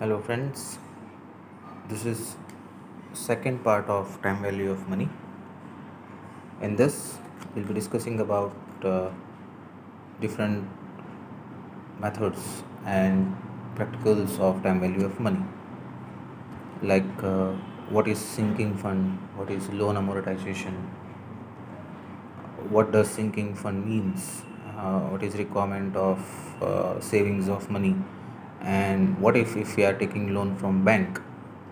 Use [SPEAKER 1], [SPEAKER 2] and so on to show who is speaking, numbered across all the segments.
[SPEAKER 1] Hello friends, this is second part of time value of money. In this, we'll be discussing about different methods and practicals of time value of money, like what is sinking fund, what is loan amortization, what does sinking fund means, what is requirement of savings of money, and what if we are taking loan from bank,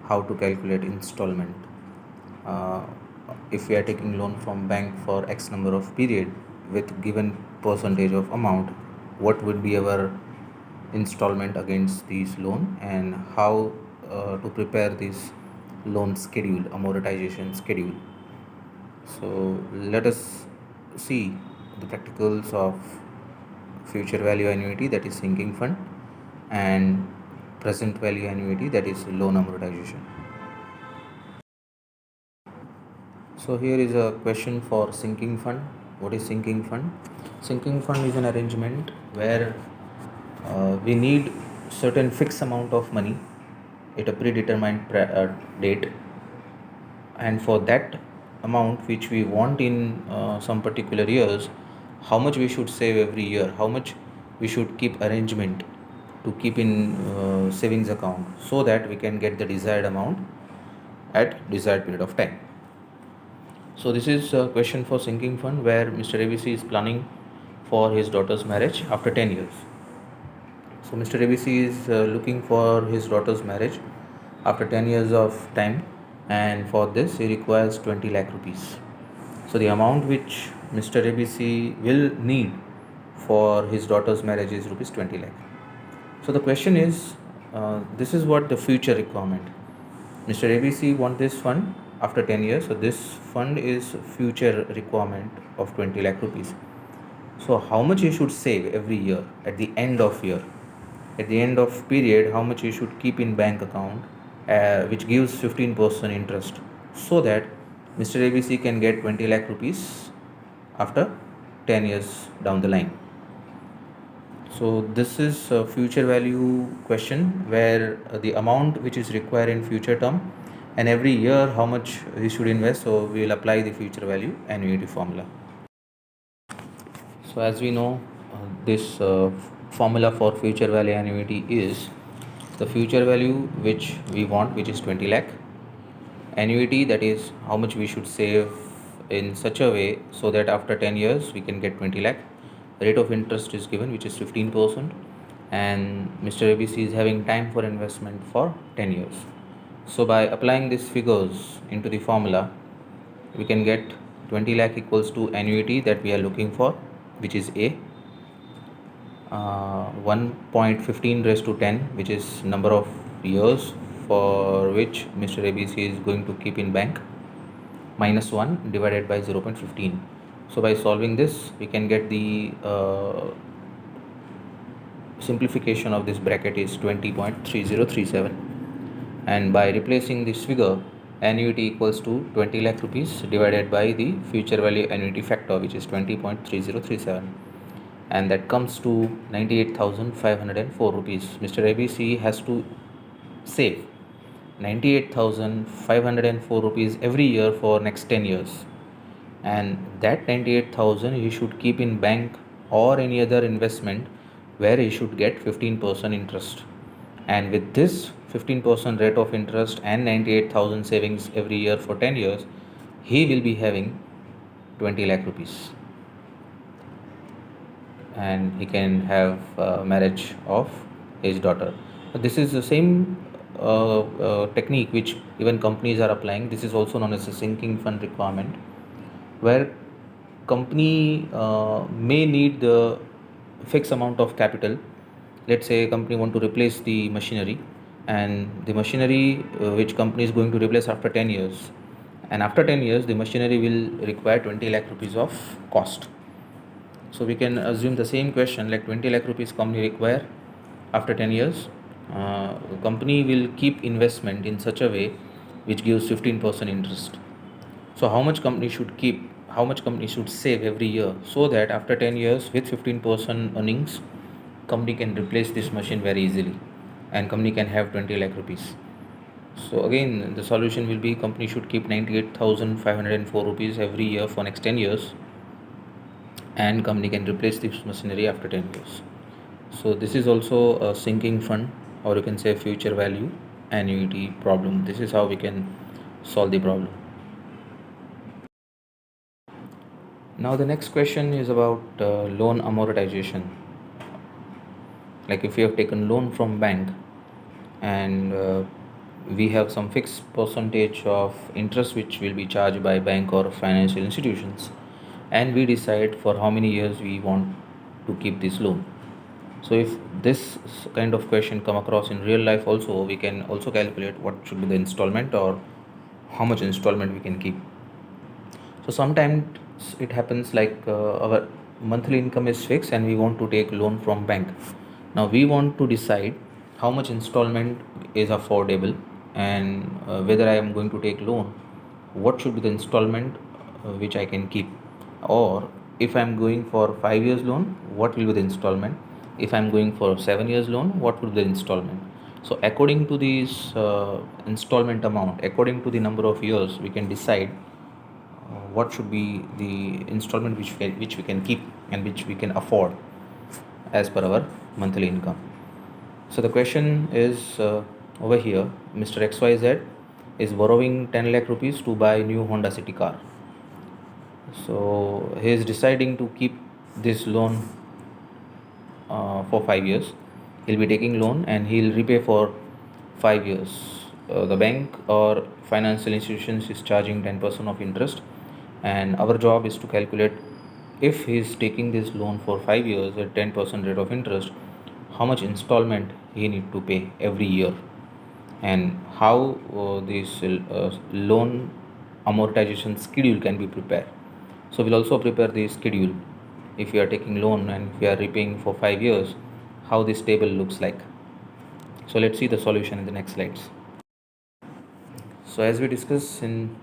[SPEAKER 1] how to calculate installment. uh, if we are taking loan from bank for x number of period with given percentage of amount, what would be our installment against this loan, and how to prepare this loan schedule, amortization schedule. So let us see the practicals of future value annuity, that is sinking fund, and present value annuity, that is loan amortization. So here is a question for sinking fund. What is sinking fund? Sinking fund is an arrangement where we need certain fixed amount of money at a predetermined date, and for that amount which we want in some particular years, how much we should save every year, how much we should keep arrangement to keep in savings account, so that we can get the desired amount at desired period of time. So this is a question for sinking fund where Mr. ABC is planning for his daughter's marriage after 10 years. So Mr. ABC is looking for his daughter's marriage after 10 years of time, and for this he requires 20 lakh rupees. So the amount which Mr. ABC will need for his daughter's marriage is rupees 20 lakh. So the question is, this is what the future requirement. Mr. ABC want this fund after 10 years. So this fund is future requirement of 20 lakh rupees. So how much you should save every year at the end of year? At the end of period, how much you should keep in bank account, which gives 15% interest, so that Mr. ABC can get 20 lakh rupees after 10 years down the line. So this is a future value question where the amount which is required in future term, and every year how much we should invest. So we will apply the future value annuity formula. So as we know, this formula for future value annuity is the future value which we want, which is 20 lakh, annuity, that is how much we should save in such a way so that after 10 years we can get 20 lakh. Rate of interest is given, which is 15%, and Mr. ABC is having time for investment for 10 years. So by applying these figures into the formula, we can get 20 lakh equals to annuity that we are looking for, which is A, 1.15 raised to 10, which is number of years for which Mr. ABC is going to keep in bank, minus 1 divided by 0.15. So by solving this, we can get the simplification of this bracket is 20.3037, and by replacing this figure, annuity equals to 20 lakh rupees divided by the future value annuity factor, which is 20.3037, and that comes to 98,504 rupees. Mr. ABC has to save 98,504 rupees every year for next 10 years, and that 98,000 he should keep in bank or any other investment where he should get 15% interest. And with this 15% rate of interest and 98,000 savings every year for 10 years, he will be having 20 lakh rupees, and he can have marriage of his daughter. This is the same technique which even companies are applying. This is also known as a sinking fund requirement, where company may need the fixed amount of capital. Let's say a company want to replace the machinery, and the machinery which company is going to replace after 10 years, and after 10 years the machinery will require 20 lakh rupees of cost. So we can assume the same question, like 20 lakh rupees company require after 10 years. Company will keep investment in such a way which gives 15% interest. So how much company should keep, how much company should save every year, so that after 10 years with 15% earnings, company can replace this machine very easily. and company can have 20 lakh rupees. So again, the solution will be company should keep 98,504 rupees every year for next 10 years, and company can replace this machinery after 10 years. So this is also a sinking fund, or you can say future value annuity problem. This is how we can solve the problem. Now the next question is about loan amortization. Like if you have taken loan from bank, and we have some fixed percentage of interest which will be charged by bank or financial institutions, and we decide for how many years we want to keep this loan. So if this kind of question come across in real life also, we can also calculate what should be the installment or how much installment we can keep. So sometimes it happens like our monthly income is fixed and we want to take loan from bank. Now we want to decide how much installment is affordable, and whether I am going to take loan, what should be the installment which I can keep, or if I am going for 5 years loan, what will be the installment, if I am going for 7 years loan, what will be the installment. So according to this installment amount, according to the number of years, we can decide what should be the installment which we can keep and which we can afford as per our monthly income. So the question is over here, Mr. XYZ is borrowing 10 lakh rupees to buy new Honda City car. So he is deciding to keep this loan for 5 years. He'll be taking loan and he'll repay for 5 years. The bank or financial institutions is charging 10% of interest, and our job is to calculate, if he is taking this loan for 5 years at 10% rate of interest, how much installment he need to pay every year, and how this loan amortization schedule can be prepared. So we'll also prepare the schedule. If you are taking loan and if you are repaying for 5 years, how this table looks like. So let's see the solution in the next slides. So as we discussed in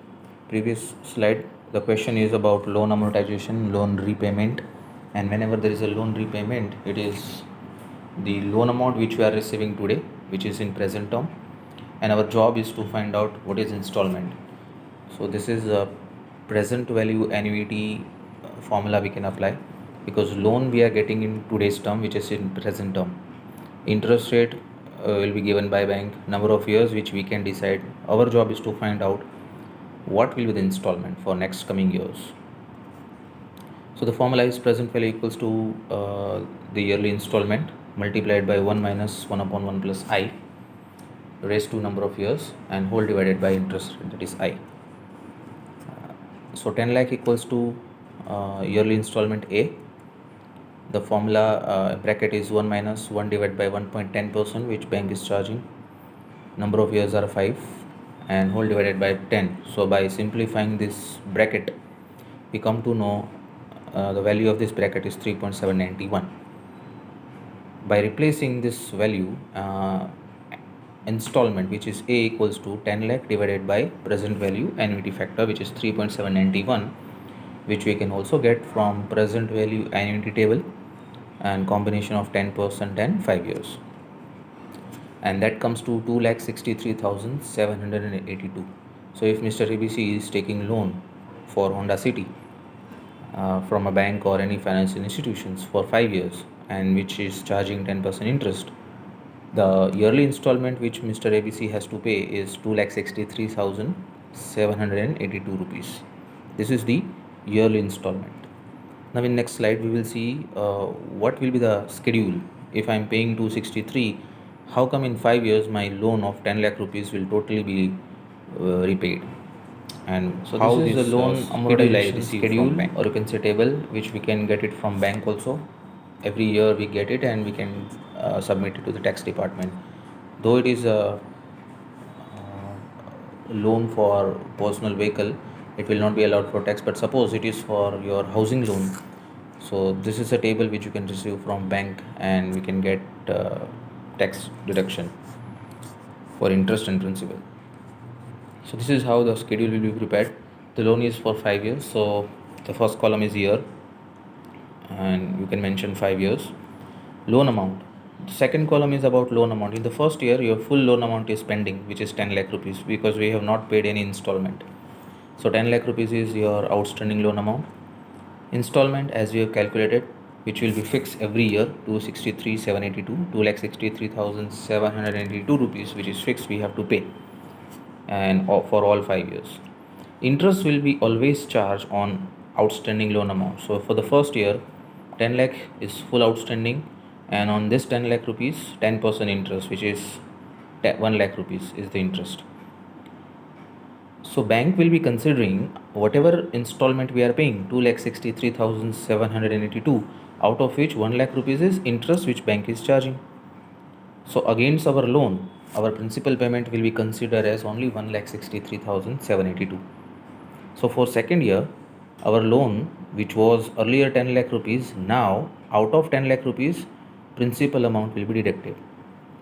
[SPEAKER 1] previous slide, the question is about loan amortization, loan repayment, and whenever there is a loan repayment, it is the loan amount which we are receiving today, which is in present term, and our job is to find out what is installment. So this is a present value annuity formula we can apply, because loan we are getting in today's term, which is in present term. Interest rate will be given by bank, number of years which we can decide. Our job is to find out what will be the installment for next coming years. So the formula is present value equals to the yearly installment multiplied by 1 minus 1 upon 1 plus I raised to number of years and whole divided by interest rate, that is I. So 10 lakh equals to yearly installment A. The formula bracket is 1 minus 1 divided by 1.10%, which bank is charging. Number of years are 5 and whole divided by 10. So by simplifying this bracket, we come to know the value of this bracket is 3.791. By replacing this value, installment, which is A, equals to 10 lakh divided by present value annuity factor, which is 3.791, which we can also get from present value annuity table and combination of 10% and 5 years, and that comes to 2,63,782. So if Mr. ABC is taking loan for Honda City from a bank or any financial institutions for 5 years, and which is charging 10% interest, the yearly installment which Mr. ABC has to pay is 2,63,782 rupees. This is the yearly installment. Now in next slide we will see what will be the schedule. If I am paying 263, how come in 5 years my loan of 10 lakh rupees will totally be repaid, and so how this is the loan amortization schedule, or you can say table, which we can get it from bank also. Every year we get it and we can submit it to the tax department. Though it is a loan for personal vehicle, it will not be allowed for tax, but suppose it is for your housing loan, so this is a table which you can receive from bank and we can get tax deduction for interest and principal. So this is how the schedule will be prepared. The loan is for 5 years, so the first column is year and you can mention 5 years. Loan amount, The second column is about loan amount. In the first year, your full loan amount is pending, which is 10 lakh rupees, because we have not paid any installment. So 10 lakh rupees is your outstanding loan amount. Installment, as we have calculated, which will be fixed every year, 263,782, 2,63,782 rupees, which is fixed, we have to pay, and for all 5 years. Interest will be always charged on outstanding loan amount. So for the first year, 10 lakh is full outstanding, and on this 10 lakh rupees, 10% interest, which is 1 lakh rupees is the interest. So bank will be considering whatever installment we are paying, 2,63,782, out of which 1 lakh rupees is interest which bank is charging. So against our loan, our principal payment will be considered as only 1,63,782. So for second year, our loan, which was earlier 10 lakh rupees, now out of 10 lakh rupees, principal amount will be deducted,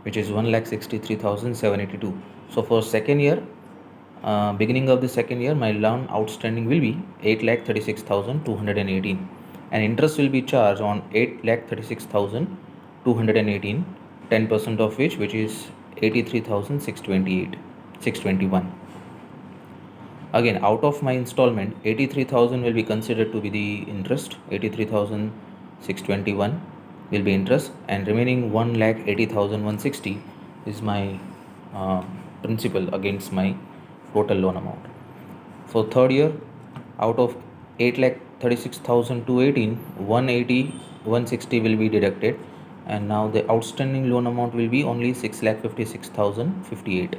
[SPEAKER 1] which is 1,63,782. So for second year, beginning of the second year, my loan outstanding will be 8,36,218, and interest will be charged on 8,36,218, 10% of which is 83,621. Again, out of my installment, 83,000 will be considered to be the interest, 83,621 will be interest, and remaining 1,80,160 is my principal against my total loan amount. For third year, out of 8,36,218, 180,160 will be deducted, and now the outstanding loan amount will be only 6,56,058.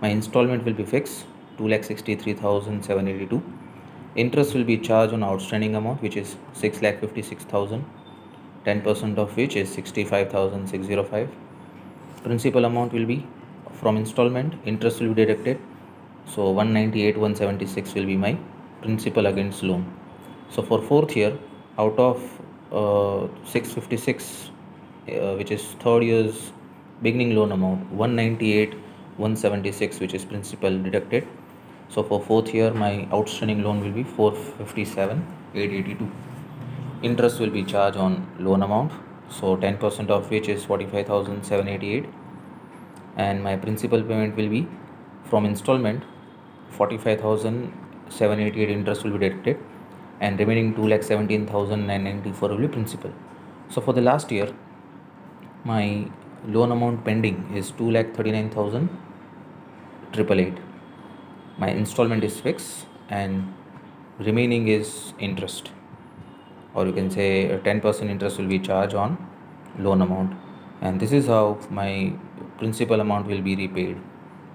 [SPEAKER 1] My installment will be fixed, 2,63,782. Interest will be charged on outstanding amount, which is 6,56,000, 10% of which is 65,605. Principal amount will be from installment, interest will be deducted, so 198,176 will be my principal against loan. So for fourth year, out of 656, which is third year's beginning loan amount, 198,176, which is principal deducted. So for fourth year, my outstanding loan will be 457,882. Interest will be charged on loan amount, so 10% of which is 45,788, and my principal payment will be from installment, 45,788 interest will be deducted, and remaining 2,17,994 will be principal. So for the last year, my loan amount pending is 2,39,888. My installment is fixed, and remaining is interest, or you can say 10% interest will be charged on loan amount, and this is how my principal amount will be repaid.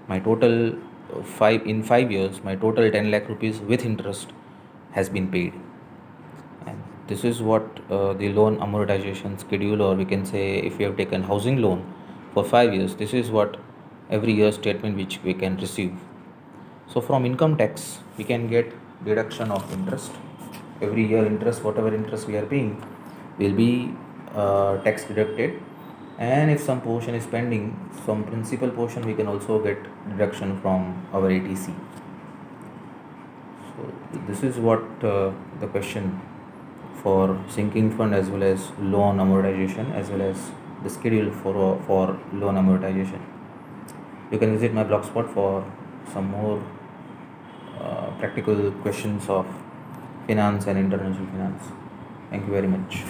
[SPEAKER 1] My total 5 years, my total 10 lakh rupees with interest has been paid, and this is what the loan amortization schedule, or we can say if you have taken housing loan for 5 years, this is what every year statement which we can receive. So from income tax, we can get deduction of interest. Every year interest, whatever interest we are paying, will be tax deducted, and if some portion is pending, some principal portion, we can also get deduction from our ATC. So this is what the question for sinking fund, as well as loan amortization, as well as the schedule for loan amortization. You can visit my blogspot for some more practical questions of finance and international finance. Thank you very much.